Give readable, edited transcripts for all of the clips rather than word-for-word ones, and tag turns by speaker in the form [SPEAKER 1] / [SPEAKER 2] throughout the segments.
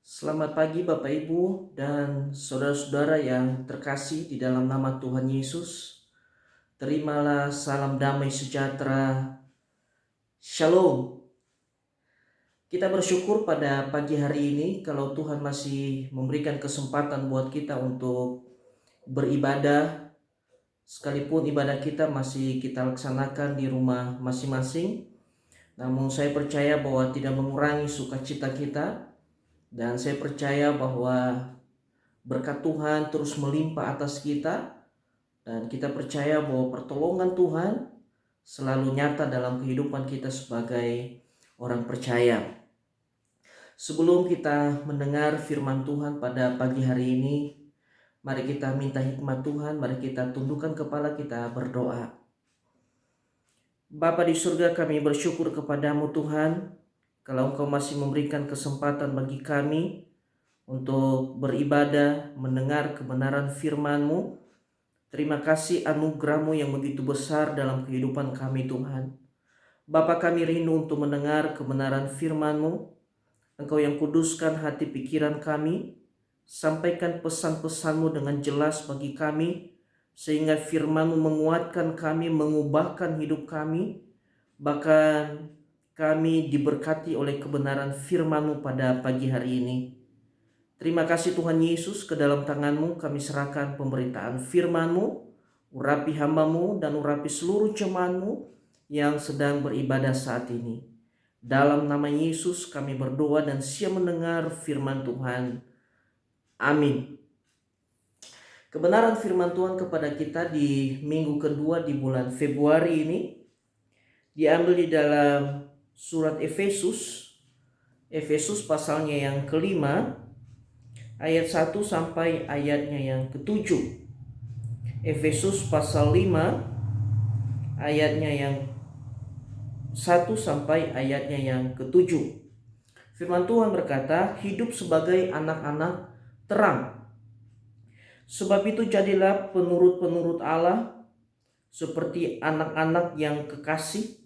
[SPEAKER 1] Selamat pagi Bapak Ibu dan saudara-saudara yang terkasih di dalam nama Tuhan Yesus. Terimalah salam damai sejahtera. Shalom. Kita bersyukur pada pagi hari ini kalau Tuhan masih memberikan kesempatan buat kita untuk beribadah. Sekalipun ibadah kita masih kita laksanakan di rumah masing-masing. Namun saya percaya bahwa tidak mengurangi sukacita kita. Dan saya percaya bahwa berkat Tuhan terus melimpah atas kita, dan kita percaya bahwa pertolongan Tuhan selalu nyata dalam kehidupan kita sebagai orang percaya. Sebelum kita mendengar firman Tuhan pada pagi hari ini, mari kita minta hikmat Tuhan, mari kita tundukkan kepala kita berdoa. Bapa di surga, kami bersyukur kepadamu Tuhan, kalau Engkau masih memberikan kesempatan bagi kami untuk beribadah, mendengar kebenaran firman-Mu. Terima kasih anugerah-Mu yang begitu besar dalam kehidupan kami Tuhan. Bapa, kami rindu untuk mendengar kebenaran firman-Mu. Engkau yang kuduskan hati pikiran kami. Sampaikan pesan-pesan-Mu dengan jelas bagi kami, sehingga firman-Mu menguatkan kami, mengubahkan hidup kami. Bahkan kami diberkati oleh kebenaran firman-Mu pada pagi hari ini. Terima kasih Tuhan Yesus, ke dalam tangan-Mu kami serahkan pemberitaan firman-Mu. Urapi hamba-Mu dan urapi seluruh jemaat-Mu yang sedang beribadah saat ini. Dalam nama Yesus kami berdoa dan siap mendengar firman Tuhan. Amin. Kebenaran firman Tuhan kepada kita di minggu kedua di bulan Februari ini diambil di dalam surat Efesus. Efesus pasalnya yang kelima, ayat 1 sampai ayatnya yang ke-7. Efesus pasal 5 ayatnya yang 1 sampai ayatnya yang ke-7. Firman Tuhan berkata, hidup sebagai anak-anak terang. Sebab itu jadilah penurut-penurut Allah seperti anak-anak yang kekasih,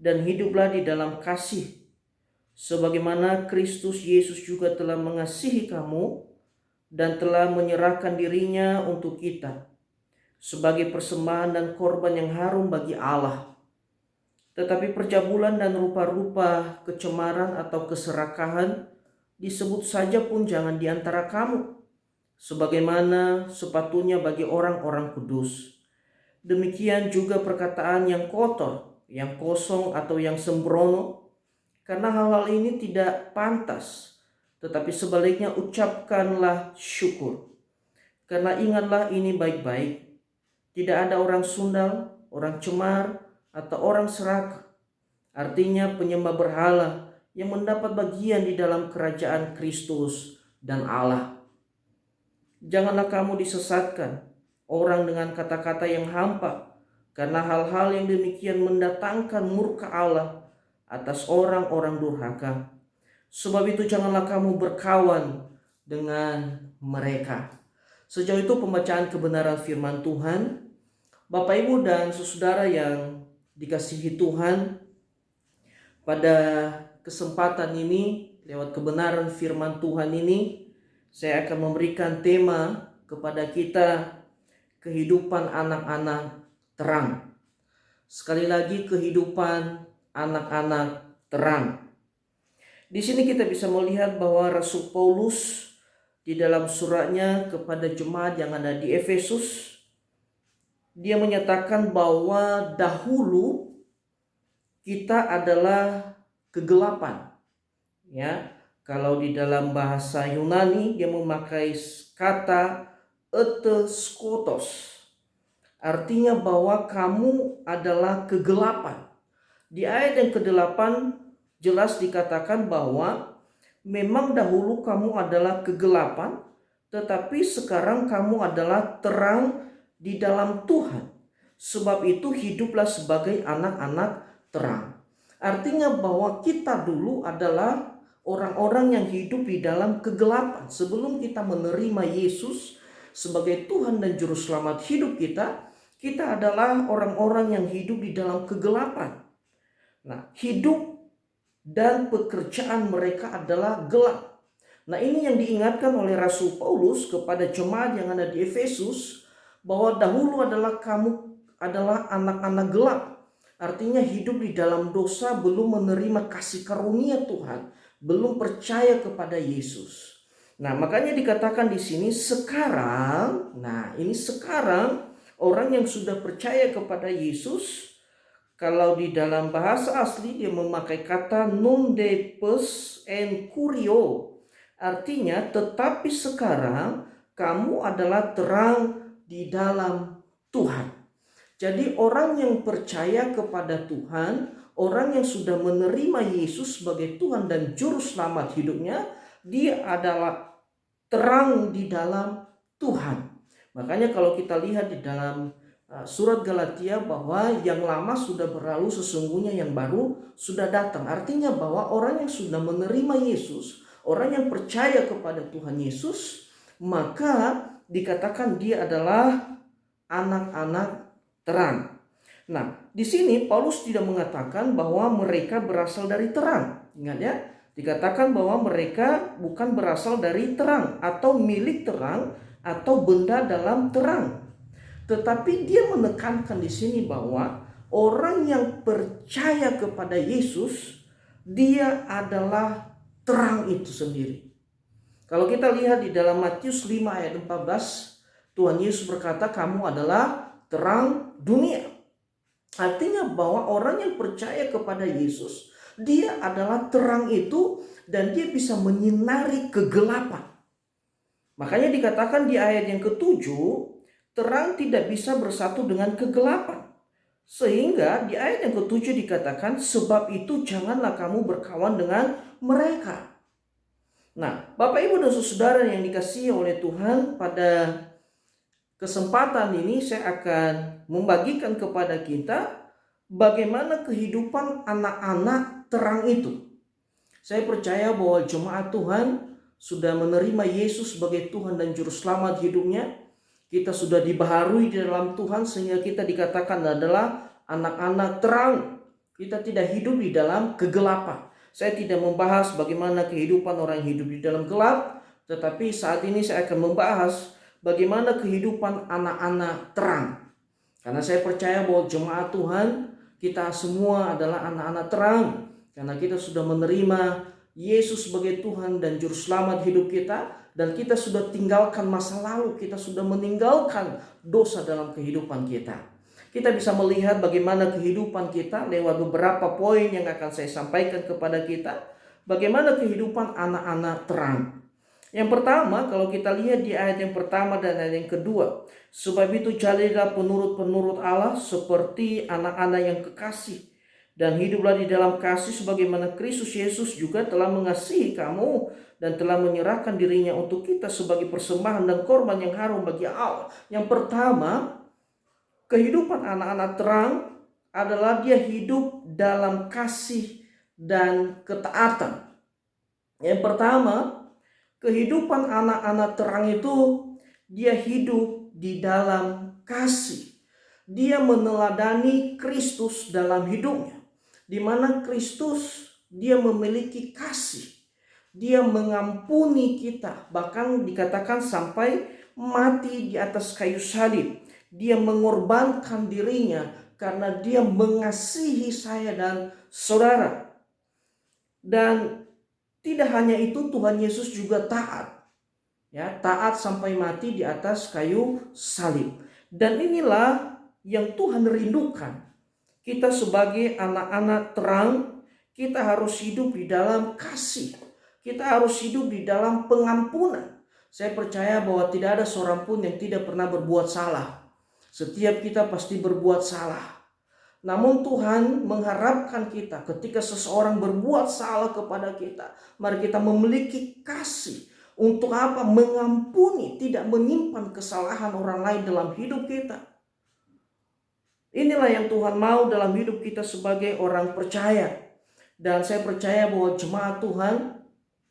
[SPEAKER 1] dan hiduplah di dalam kasih, sebagaimana Kristus Yesus juga telah mengasihi kamu dan telah menyerahkan dirinya untuk kita sebagai persembahan dan korban yang harum bagi Allah. Tetapi percabulan dan rupa-rupa kecemaran atau keserakahan disebut saja pun jangan di antara kamu, sebagaimana sepatutnya bagi orang-orang kudus. Demikian juga perkataan yang kotor, yang kosong atau yang sembrono, karena hal-hal ini tidak pantas. Tetapi sebaliknya ucapkanlah syukur. Karena ingatlah ini baik-baik, tidak ada orang sundal, orang cemar, atau orang serakah, artinya penyembah berhala, yang mendapat bagian di dalam kerajaan Kristus dan Allah. Janganlah kamu disesatkan orang dengan kata-kata yang hampa, karena hal-hal yang demikian mendatangkan murka Allah atas orang-orang durhaka. Sebab itu janganlah kamu berkawan dengan mereka. Sejauh itu pembacaan kebenaran firman Tuhan. Bapak, Ibu, dan saudara yang dikasihi Tuhan, pada kesempatan ini lewat kebenaran firman Tuhan ini saya akan memberikan tema kepada kita, kehidupan anak-anak terang. Sekali lagi, kehidupan anak-anak terang. Di sini kita bisa melihat bahwa Rasul Paulus di dalam suratnya kepada jemaat yang ada di Efesus, dia menyatakan bahwa dahulu kita adalah kegelapan. Ya, kalau di dalam bahasa Yunani dia memakai kata eteskotos. Artinya bahwa kamu adalah kegelapan. Di ayat yang ke-8 jelas dikatakan bahwa memang dahulu kamu adalah kegelapan, tetapi sekarang kamu adalah terang di dalam Tuhan. Sebab itu hiduplah sebagai anak-anak terang. Artinya bahwa kita dulu adalah orang-orang yang hidup di dalam kegelapan. Sebelum kita menerima Yesus sebagai Tuhan dan Juru Selamat hidup kita, kita adalah orang-orang yang hidup di dalam kegelapan. Nah, hidup dan pekerjaan mereka adalah gelap. Nah, ini yang diingatkan oleh Rasul Paulus kepada jemaat yang ada di Efesus, bahwa dahulu adalah kamu adalah anak-anak gelap. Artinya hidup di dalam dosa, belum menerima kasih karunia Tuhan, belum percaya kepada Yesus. Nah, makanya dikatakan di sini sekarang, nah ini sekarang orang yang sudah percaya kepada Yesus, kalau di dalam bahasa asli dia memakai kata nundepes en kurio. Artinya, tetapi sekarang kamu adalah terang di dalam Tuhan. Jadi orang yang percaya kepada Tuhan, orang yang sudah menerima Yesus sebagai Tuhan dan Juru Selamat hidupnya, dia adalah terang di dalam Tuhan. Makanya kalau kita lihat di dalam surat Galatia bahwa yang lama sudah berlalu, sesungguhnya yang baru sudah datang. Artinya bahwa orang yang sudah menerima Yesus, orang yang percaya kepada Tuhan Yesus, maka dikatakan dia adalah anak-anak terang. Nah, di sini Paulus tidak mengatakan bahwa mereka berasal dari terang. Ingat ya, dikatakan bahwa mereka bukan berasal dari terang atau milik terang atau benda dalam terang. Tetapi dia menekankan di sini bahwa orang yang percaya kepada Yesus, dia adalah terang itu sendiri. Kalau kita lihat di dalam Matius 5 ayat 14, Tuhan Yesus berkata, kamu adalah terang dunia. Artinya bahwa orang yang percaya kepada Yesus, dia adalah terang itu dan dia bisa menyinari kegelapan. Makanya dikatakan di ayat yang ketujuh, terang tidak bisa bersatu dengan kegelapan. Sehingga di ayat yang ketujuh dikatakan, sebab itu janganlah kamu berkawan dengan mereka. Nah, Bapak Ibu dan Saudara yang dikasihi oleh Tuhan, pada kesempatan ini saya akan membagikan kepada kita bagaimana kehidupan anak-anak terang itu. Saya percaya bahwa jemaat Tuhan sudah menerima Yesus sebagai Tuhan dan Juru Selamat hidupnya. Kita sudah dibaharui di dalam Tuhan sehingga kita dikatakan adalah anak-anak terang. Kita tidak hidup di dalam kegelapan. Saya tidak membahas bagaimana kehidupan orang yang hidup di dalam gelap, tetapi saat ini saya akan membahas bagaimana kehidupan anak-anak terang. Karena saya percaya bahwa jemaat Tuhan, kita semua adalah anak-anak terang. Karena kita sudah menerima Yesus sebagai Tuhan dan Juru Selamat hidup kita. Dan kita sudah tinggalkan masa lalu, kita sudah meninggalkan dosa dalam kehidupan kita. Kita bisa melihat bagaimana kehidupan kita lewat beberapa poin yang akan saya sampaikan kepada kita. Bagaimana kehidupan anak-anak terang. Yang pertama, kalau kita lihat di ayat yang pertama dan ayat yang kedua, sebab itu jadilah penurut-penurut Allah seperti anak-anak yang kekasih, dan hiduplah di dalam kasih sebagaimana Kristus Yesus juga telah mengasihi kamu dan telah menyerahkan dirinya untuk kita sebagai persembahan dan korban yang harum bagi Allah. Yang pertama, kehidupan anak-anak terang adalah dia hidup dalam kasih dan ketaatan. Yang pertama, kehidupan anak-anak terang itu dia hidup di dalam kasih. Dia meneladani Kristus dalam hidupnya. Di mana Kristus dia memiliki kasih. Dia mengampuni kita. Bahkan dikatakan sampai mati di atas kayu salib. Dia mengorbankan dirinya karena dia mengasihi saya dan saudara. Dan tidak hanya itu, Tuhan Yesus juga taat. Ya, taat sampai mati di atas kayu salib. Dan inilah yang Tuhan rindukan. Kita sebagai anak-anak terang, kita harus hidup di dalam kasih. Kita harus hidup di dalam pengampunan. Saya percaya bahwa tidak ada seorang pun yang tidak pernah berbuat salah. Setiap kita pasti berbuat salah. Namun Tuhan mengharapkan kita ketika seseorang berbuat salah kepada kita, mari kita memiliki kasih. Untuk apa? Mengampuni, tidak menyimpan kesalahan orang lain dalam hidup kita. Inilah yang Tuhan mau dalam hidup kita sebagai orang percaya. Dan saya percaya bahwa jemaat Tuhan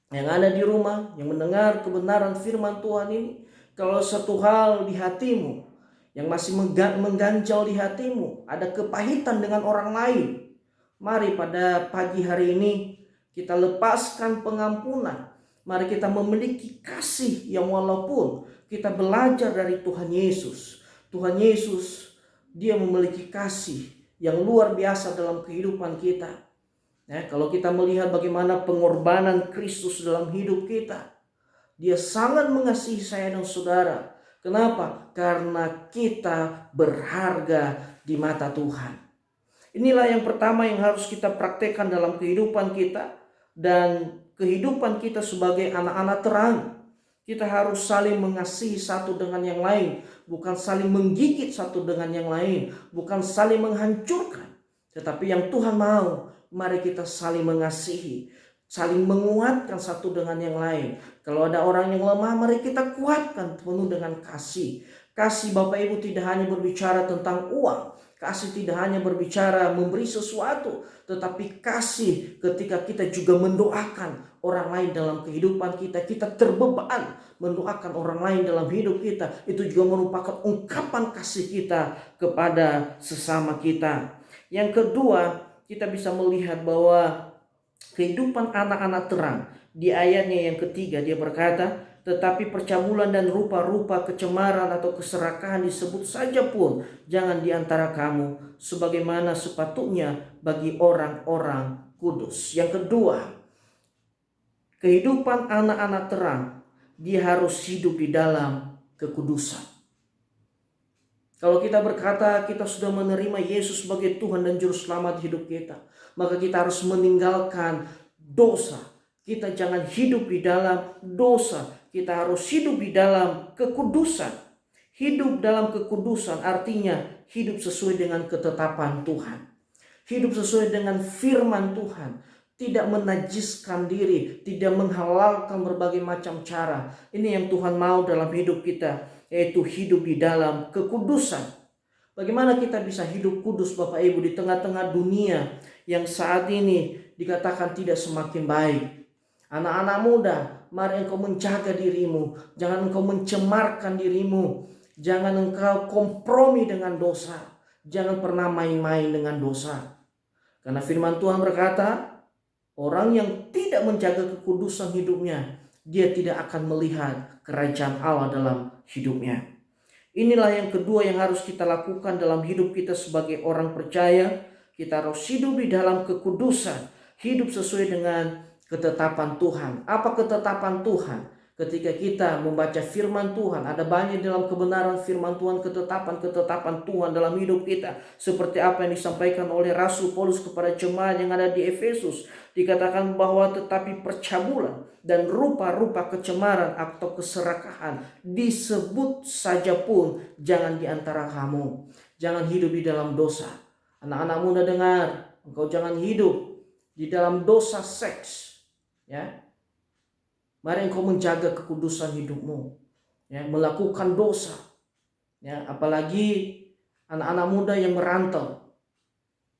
[SPEAKER 1] yang ada di rumah, yang mendengar kebenaran firman Tuhan ini, kalau satu hal di hatimu yang masih mengganjal di hatimu, ada kepahitan dengan orang lain, mari pada pagi hari ini kita lepaskan pengampunan. Mari kita memiliki kasih yang walaupun kita belajar dari Tuhan Yesus. Tuhan Yesus, dia memiliki kasih yang luar biasa dalam kehidupan kita. Ya, kalau kita melihat bagaimana pengorbanan Kristus dalam hidup kita, dia sangat mengasihi saya dan saudara. Kenapa? Karena kita berharga di mata Tuhan. Inilah yang pertama yang harus kita praktekkan dalam kehidupan kita dan kehidupan kita sebagai anak-anak terang. Kita harus saling mengasihi satu dengan yang lain, bukan saling menggigit satu dengan yang lain, bukan saling menghancurkan. Tetapi yang Tuhan mau, mari kita saling mengasihi, saling menguatkan satu dengan yang lain. Kalau ada orang yang lemah, mari kita kuatkan penuh dengan kasih. Kasih Bapak Ibu tidak hanya berbicara tentang uang. Kasih tidak hanya berbicara memberi sesuatu, tetapi kasih ketika kita juga mendoakan orang lain dalam kehidupan kita. Kita terbeban mendoakan orang lain dalam hidup kita. Itu juga merupakan ungkapan kasih kita kepada sesama kita. Yang kedua, kita bisa melihat bahwa kehidupan anak-anak terang. Di ayatnya yang ketiga dia berkata, tetapi percabulan dan rupa-rupa kecemaran atau keserakahan disebut saja pun jangan di antara kamu, sebagaimana sepatutnya bagi orang-orang kudus. Yang kedua, kehidupan anak-anak terang, dia harus hidup di dalam kekudusan. Kalau kita berkata kita sudah menerima Yesus sebagai Tuhan dan Juru Selamat hidup kita, maka kita harus meninggalkan dosa. Kita jangan hidup di dalam dosa. Kita harus hidup di dalam kekudusan. Hidup dalam kekudusan artinya hidup sesuai dengan ketetapan Tuhan. Hidup sesuai dengan firman Tuhan. Tidak menajiskan diri, tidak menghalalkan berbagai macam cara. Ini yang Tuhan mau dalam hidup kita, yaitu hidup di dalam kekudusan. Bagaimana kita bisa hidup kudus Bapak Ibu di tengah-tengah dunia yang saat ini dikatakan tidak semakin baik. Anak-anak muda, mari engkau menjaga dirimu. Jangan engkau mencemarkan dirimu. Jangan engkau kompromi dengan dosa. Jangan pernah main-main dengan dosa. Karena firman Tuhan berkata, orang yang tidak menjaga kekudusan hidupnya, dia tidak akan melihat kerajaan Allah dalam hidupnya. Inilah yang kedua yang harus kita lakukan dalam hidup kita sebagai orang percaya. Kita harus hidup di dalam kekudusan. Hidup sesuai dengan ketetapan Tuhan. Apa ketetapan Tuhan? Ketika kita membaca firman Tuhan, ada banyak dalam kebenaran firman Tuhan, ketetapan-ketetapan Tuhan dalam hidup kita. Seperti apa yang disampaikan oleh Rasul Paulus kepada jemaat yang ada di Efesus. Dikatakan bahwa tetapi percabulan dan rupa-rupa kecemaran atau keserakahan disebut saja pun jangan di antara kamu. Jangan hidup di dalam dosa. Anak-anak muda dengar, engkau jangan hidup di dalam dosa seks. Ya, mari engkau menjaga kekudusan hidupmu. Ya, melakukan dosa. Ya, apalagi anak-anak muda yang merantau.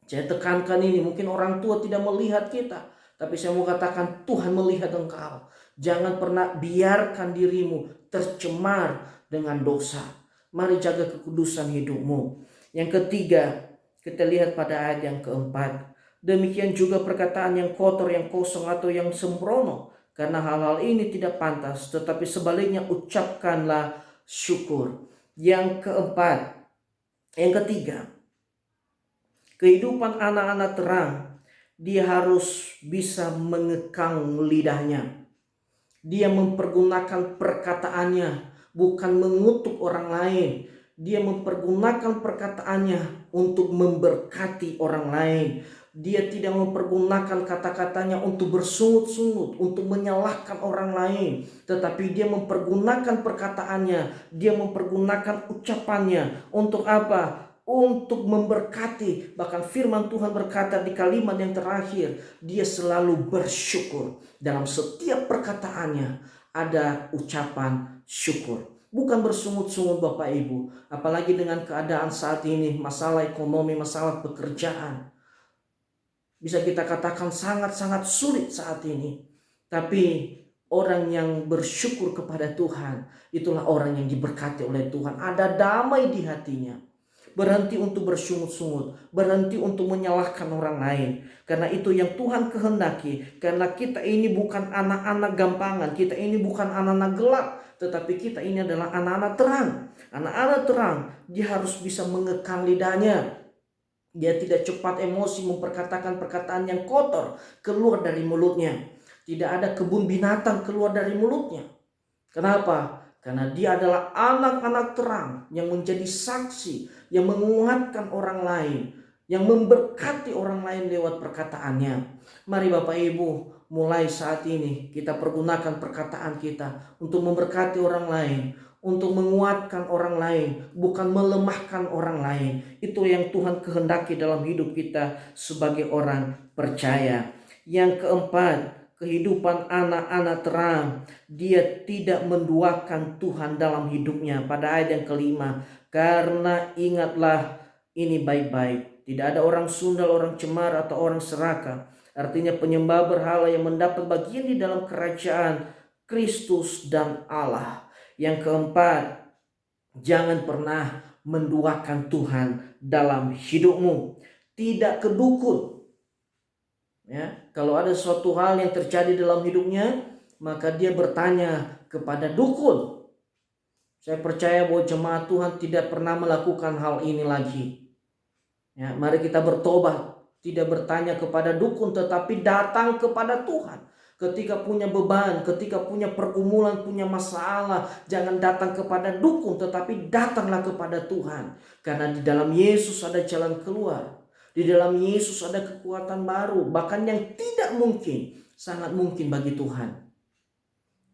[SPEAKER 1] Saya tekankan ini, mungkin orang tua tidak melihat kita, tapi saya mau katakan Tuhan melihat engkau. Jangan pernah biarkan dirimu tercemar dengan dosa. Mari jaga kekudusan hidupmu. Yang ketiga, kita lihat pada ayat yang keempat. Demikian juga perkataan yang kotor, yang kosong atau yang sembrono. Karena hal-hal ini tidak pantas, tetapi sebaliknya ucapkanlah syukur. Yang keempat, yang ketiga, kehidupan anak-anak terang, dia harus bisa mengekang lidahnya. Dia mempergunakan perkataannya, bukan mengutuk orang lain. Dia mempergunakan perkataannya untuk memberkati orang lain. Dia tidak mempergunakan kata-katanya untuk bersungut-sungut, untuk menyalahkan orang lain. Tetapi dia mempergunakan perkataannya, dia mempergunakan ucapannya. Untuk apa? Untuk memberkati. Bahkan firman Tuhan berkata di kalimat yang terakhir, dia selalu bersyukur. Dalam setiap perkataannya ada ucapan syukur. Bukan bersungut-sungut Bapak Ibu. Apalagi dengan keadaan saat ini, masalah ekonomi, masalah pekerjaan. Bisa kita katakan sangat-sangat sulit saat ini. Tapi orang yang bersyukur kepada Tuhan, itulah orang yang diberkati oleh Tuhan. Ada damai di hatinya. berhenti untuk bersungut-sungut, berhenti untuk menyalahkan orang lain. Karena itu yang Tuhan kehendaki, karena kita ini bukan anak-anak gampangan, kita ini bukan anak-anak gelap, tetapi kita ini adalah anak-anak terang. Anak-anak terang, dia harus bisa mengekang lidahnya. Dia tidak cepat emosi memperkatakan perkataan yang kotor keluar dari mulutnya. Tidak ada kebun binatang keluar dari mulutnya. Kenapa? Karena dia adalah anak-anak terang yang menjadi saksi, yang menguatkan orang lain, yang memberkati orang lain lewat perkataannya. Mari Bapak Ibu, mulai saat ini kita pergunakan perkataan kita untuk memberkati orang lain, untuk menguatkan orang lain, bukan melemahkan orang lain. Itu yang Tuhan kehendaki dalam hidup kita sebagai orang percaya. Yang keempat, kehidupan anak-anak terang, dia tidak menduakan Tuhan dalam hidupnya. Pada ayat yang kelima, karena ingatlah ini baik-baik, tidak ada orang sundal, orang cemara, atau orang serakah, artinya penyembah berhala, yang mendapat bagian di dalam kerajaan Kristus dan Allah. Yang keempat, jangan pernah menduakan Tuhan dalam hidupmu. Tidak kedukun. Ya, kalau ada suatu hal yang terjadi dalam hidupnya, maka dia bertanya kepada dukun. Saya percaya bahwa jemaat Tuhan tidak pernah melakukan hal ini lagi. Ya, mari kita bertobat, tidak bertanya kepada dukun, tetapi datang kepada Tuhan. Ketika punya beban, ketika punya pergumulan, punya masalah, jangan datang kepada dukun, tetapi datanglah kepada Tuhan. Karena di dalam Yesus ada jalan keluar. Di dalam Yesus ada kekuatan baru, bahkan yang tidak mungkin, sangat mungkin bagi Tuhan.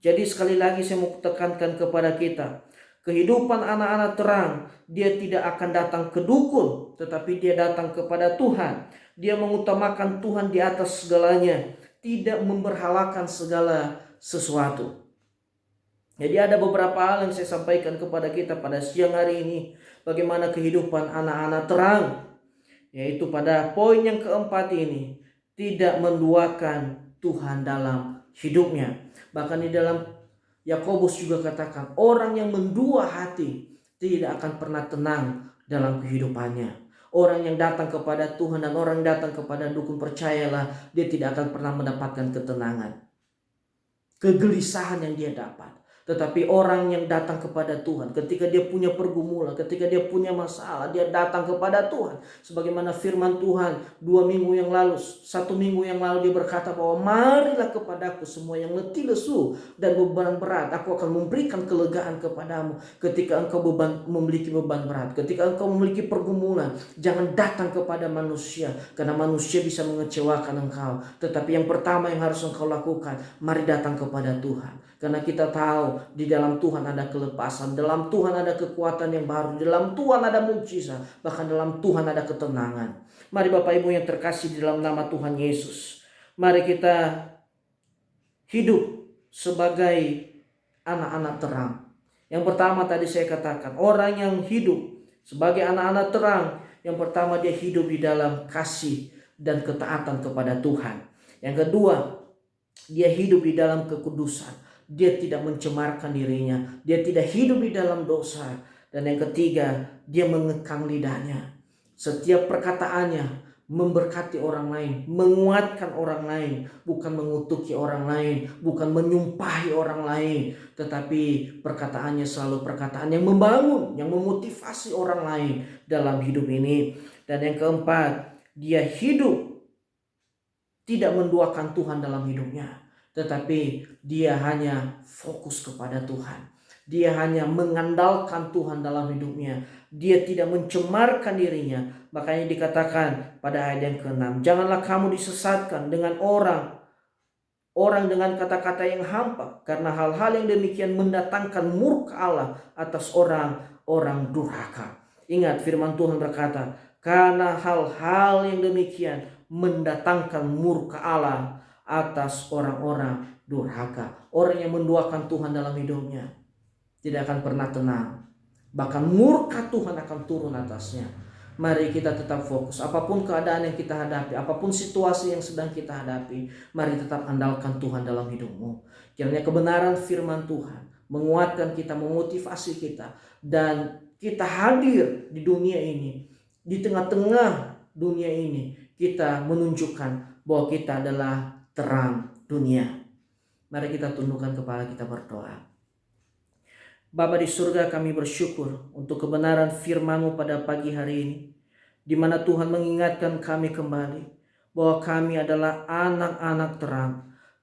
[SPEAKER 1] Jadi sekali lagi saya mau tekankan kepada kita, kehidupan anak-anak terang, dia tidak akan datang ke dukun, tetapi dia datang kepada Tuhan. Dia mengutamakan Tuhan di atas segalanya, tidak memberhalakan segala sesuatu. Jadi ada beberapa hal yang saya sampaikan kepada kita pada siang hari ini, bagaimana kehidupan anak-anak terang. Yaitu pada poin yang keempat ini, tidak menduakan Tuhan dalam hidupnya. Bahkan di dalam Yakobus juga katakan, orang yang mendua hati tidak akan pernah tenang dalam kehidupannya. Orang yang datang kepada Tuhan dan orang yang datang kepada dukun, percayalah, dia tidak akan pernah mendapatkan ketenangan, kegelisahan yang dia dapat. Tetapi orang yang datang kepada Tuhan, ketika dia punya pergumulan, ketika dia punya masalah, dia datang kepada Tuhan. Sebagaimana firman Tuhan 1 minggu yang lalu dia berkata bahwa marilah kepadaku semua yang letih lesu dan beban berat, aku akan memberikan kelegaan kepadamu. Ketika engkau memiliki beban berat, ketika engkau memiliki pergumulan, jangan datang kepada manusia, karena manusia bisa mengecewakan engkau. Tetapi yang pertama yang harus engkau lakukan, mari datang kepada Tuhan. Karena kita tahu di dalam Tuhan ada kelepasan, dalam Tuhan ada kekuatan yang baru, dalam Tuhan ada mujizat, bahkan dalam Tuhan ada ketenangan. Mari Bapak Ibu yang terkasih di dalam nama Tuhan Yesus, mari kita hidup sebagai anak-anak terang. Yang pertama tadi saya katakan, orang yang hidup sebagai anak-anak terang, yang pertama dia hidup di dalam kasih dan ketaatan kepada Tuhan. Yang kedua, dia hidup di dalam kekudusan. Dia tidak mencemarkan dirinya, dia tidak hidup di dalam dosa. Dan yang ketiga, dia mengekang lidahnya. Setiap perkataannya memberkati orang lain, menguatkan orang lain, bukan mengutuki orang lain, bukan menyumpahi orang lain, tetapi perkataannya selalu perkataan yang membangun, yang memotivasi orang lain dalam hidup ini. Dan yang keempat, dia hidup tidak menduakan Tuhan dalam hidupnya, tetapi dia hanya fokus kepada Tuhan. Dia hanya mengandalkan Tuhan dalam hidupnya. Dia tidak mencemarkan dirinya. Makanya dikatakan pada ayat yang ke-6, janganlah kamu disesatkan dengan orang dengan kata-kata yang hampa, karena hal-hal yang demikian mendatangkan murka Allah atas orang-orang durhaka. Ingat firman Tuhan berkata, karena hal-hal yang demikian mendatangkan murka Allah atas orang-orang durhaka. Orang yang menduakan Tuhan dalam hidupnya tidak akan pernah tenang, bahkan murka Tuhan akan turun atasnya. Mari kita tetap fokus, apapun keadaan yang kita hadapi, apapun situasi yang sedang kita hadapi, mari tetap andalkan Tuhan dalam hidupmu. Kiranya kebenaran firman Tuhan menguatkan kita, memotivasi kita, dan kita hadir di dunia ini, di tengah-tengah dunia ini, kita menunjukkan bahwa kita adalah terang dunia. Mari kita tundukkan kepala, kita berdoa. Bapa di surga, kami bersyukur untuk kebenaran firman-Mu pada pagi hari ini, di mana Tuhan mengingatkan kami kembali bahwa kami adalah anak-anak terang,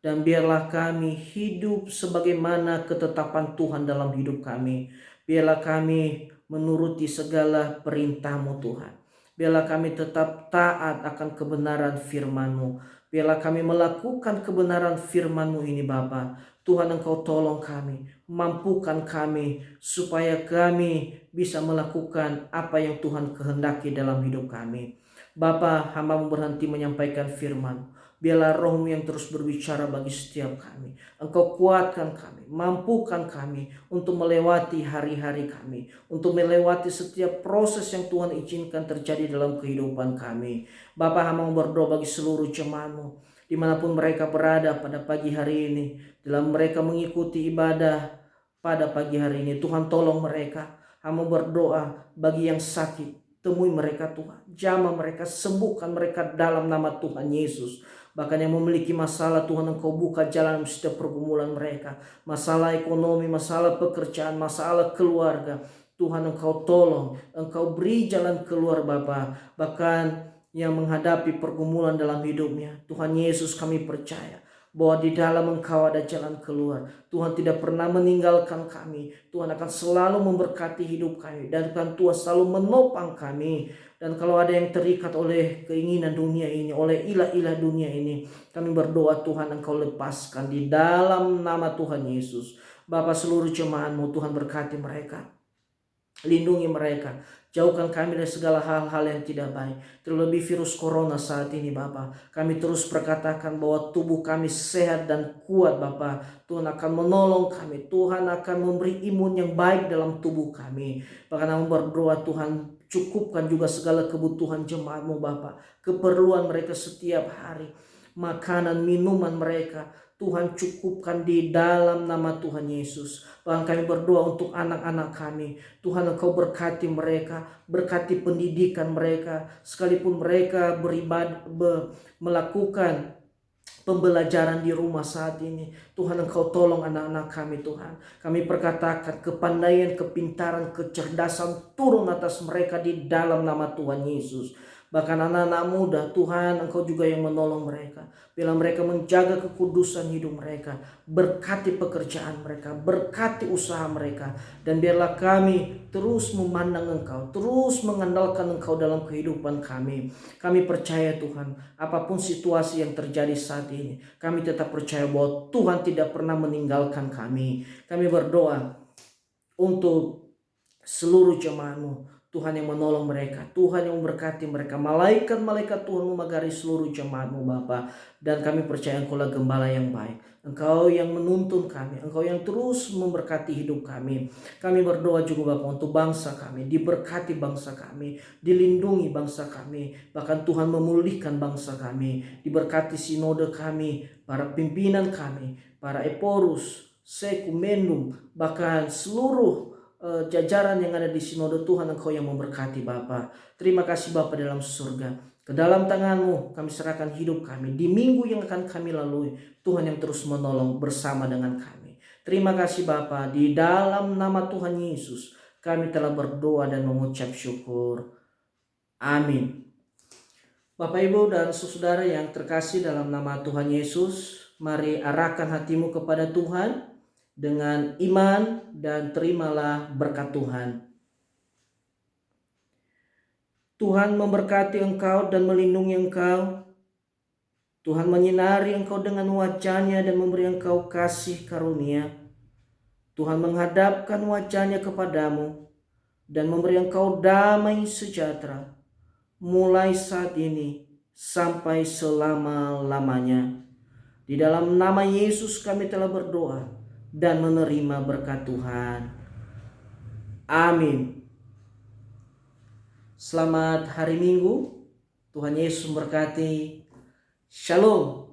[SPEAKER 1] dan biarlah kami hidup sebagaimana ketetapan Tuhan dalam hidup kami. Biarlah kami menuruti segala perintah-Mu Tuhan. Biarlah kami tetap taat akan kebenaran firman-Mu. Biarlah kami melakukan kebenaran firman-Mu ini Bapa. Tuhan, Engkau tolong kami, mampukan kami supaya kami bisa melakukan apa yang Tuhan kehendaki dalam hidup kami. Bapa, hamba-Mu berhenti menyampaikan firman. Biarlah Roh-Mu yang terus berbicara bagi setiap kami. Engkau kuatkan kami, mampukan kami untuk melewati hari-hari kami, untuk melewati setiap proses yang Tuhan izinkan terjadi dalam kehidupan kami. Bapa, hamba berdoa bagi seluruh jemaat-Mu dimanapun mereka berada pada pagi hari ini, dalam mereka mengikuti ibadah pada pagi hari ini. Tuhan, tolong mereka. Hamba berdoa bagi yang sakit, temui mereka Tuhan, jamah mereka, sembuhkan mereka dalam nama Tuhan Yesus. Bahkan yang memiliki masalah, Tuhan, Engkau buka jalan setiap pergumulan mereka. Masalah ekonomi, masalah pekerjaan, masalah keluarga, Tuhan, Engkau tolong, Engkau beri jalan keluar Bapa. Bahkan yang menghadapi pergumulan dalam hidupnya, Tuhan Yesus, kami percaya bahwa di dalam Engkau ada jalan keluar. Tuhan tidak pernah meninggalkan kami. Tuhan akan selalu memberkati hidup kami, dan Tuhan selalu menopang kami. Dan kalau ada yang terikat oleh keinginan dunia ini, oleh ilah-ilah dunia ini, kami berdoa Tuhan, Engkau lepaskan di dalam nama Tuhan Yesus. Bapa, seluruh jemaat-Mu Tuhan berkati mereka, lindungi mereka, jauhkan kami dari segala hal-hal yang tidak baik, terlebih virus corona saat ini Bapa. Kami terus perkatakan bahwa tubuh kami sehat dan kuat Bapa. Tuhan akan menolong kami, Tuhan akan memberi imun yang baik dalam tubuh kami. Bahkan kami berdoa Tuhan, cukupkan juga segala kebutuhan jemaat-Mu Bapa, keperluan mereka setiap hari, makanan, minuman mereka, Tuhan cukupkan di dalam nama Tuhan Yesus. Bahkan kami berdoa untuk anak-anak kami, Tuhan, Engkau berkati mereka, berkati pendidikan mereka, sekalipun mereka melakukan pembelajaran di rumah saat ini. Tuhan, Engkau tolong anak-anak kami Tuhan. Kami perkatakan kepandaian, kepintaran, kecerdasan turun atas mereka di dalam nama Tuhan Yesus. Bahkan anak-anak muda, Tuhan, Engkau juga yang menolong mereka. Bila mereka menjaga kekudusan hidup mereka, berkati pekerjaan mereka, berkati usaha mereka. Dan biarlah kami terus memandang Engkau, terus mengandalkan Engkau dalam kehidupan kami. Kami percaya Tuhan, apapun situasi yang terjadi saat ini, kami tetap percaya bahwa Tuhan tidak pernah meninggalkan kami. Kami berdoa untuk seluruh jemaat-Mu, Tuhan yang menolong mereka, Tuhan yang memberkati mereka, malaikat-malaikat Tuhan memagari seluruh jemaat-Mu Bapa. Dan kami percaya Engkaulah gembala yang baik, Engkau yang menuntun kami, Engkau yang terus memberkati hidup kami. Kami berdoa juga Bapa untuk bangsa kami, diberkati bangsa kami, dilindungi bangsa kami, bahkan Tuhan memulihkan bangsa kami, diberkati sinode kami, para pimpinan kami, para eporus, sekumendum, bahkan seluruh jajaran yang ada di sinode. Tuhan, Engkau yang memberkati Bapa. Terima kasih Bapa dalam surga. Ke dalam tangan-Mu kami serahkan hidup kami di minggu yang akan kami lalui. Tuhan yang terus menolong bersama dengan kami. Terima kasih Bapa, di dalam nama Tuhan Yesus kami telah berdoa dan mengucap syukur. Amin. Bapak, Ibu, dan saudara yang terkasih dalam nama Tuhan Yesus, mari arahkan hatimu kepada Tuhan dengan iman dan terimalah berkat Tuhan. Tuhan memberkati engkau dan melindungi engkau. Tuhan menyinari engkau dengan wajah-Nya dan memberi engkau kasih karunia. Tuhan menghadapkan wajah-Nya kepadamu dan memberi engkau damai sejahtera, mulai saat ini sampai selama-lamanya. Di dalam nama Yesus kami telah berdoa dan menerima berkat Tuhan. Amin. Selamat hari Minggu. Tuhan Yesus memberkati. Shalom.